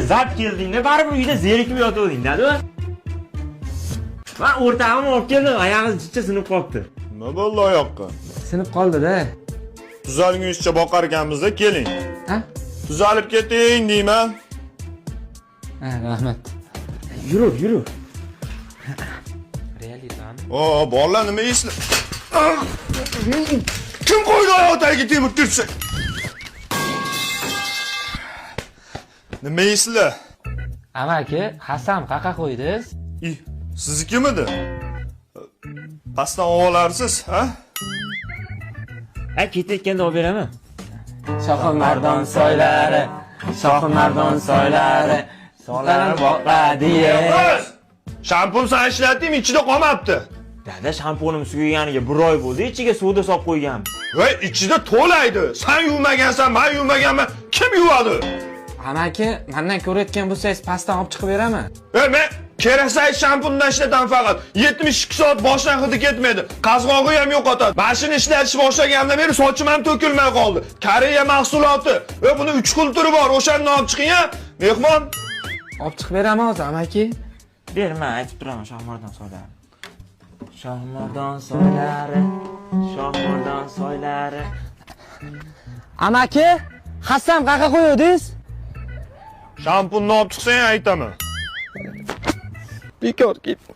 Zap keldingda baribir uyda zerikib yotaverding-da. Men o'rtog'im olib keldim, oyog'i jichcha sinib qolibdi. Nima bo'ldi oyoqqa? Sinib qoldi-da. Tuzalgunizcha boqar ekanmiz-da, keling. Ha? Tuzalib keting deyman. Ha, rahmat. Yur. Bolalar nima yeysiz? Kim qo'ydi oyoqdagi temir tursa? Nima yeysizlar? Amaki, Hasan qaqa qo'ydingiz? Siznikimidi? Pastdan ovolarsiz, ha? Ketayotganda olib beraman. Shohimardon soylari, shohimardon soylari, so'lani boqadiye. Shampun san ishlatdim, ichida qolmabdi. Dada, shampunim sugaganiga 1 oy bo'ldi, ichiga suvda solib qo'yganman. Voy, ichida to'laydi. Sen yuvmagansan, men yuvmaganman. Kim yuvadi? Amaki, mendan ko'rayotgan bo'lsangiz pastdan olib chiqib beraman. Men keraksa shampundan ishlataman faqat. 72 soat boshdan hidi ketmaydi. Qazg'og'i ham yo'qotadi. Mashina ishlatish boshlagandan beri sochim ham to'kilmay qoldi. Koreya mahsuloti. Va buni 3 xil turi bor. O'shandan olib chiqing, ha? Mehmon. Olib chiqib beraman hozir, amaki. Ber, men aytib turaman, Shohmardon soylari. Shohmardon soylari, Shohmardon soylari. Amaki, Hasan qaqa qo'yardingiz? Shampunni olib chiqsang aytaman. Bekor ketma.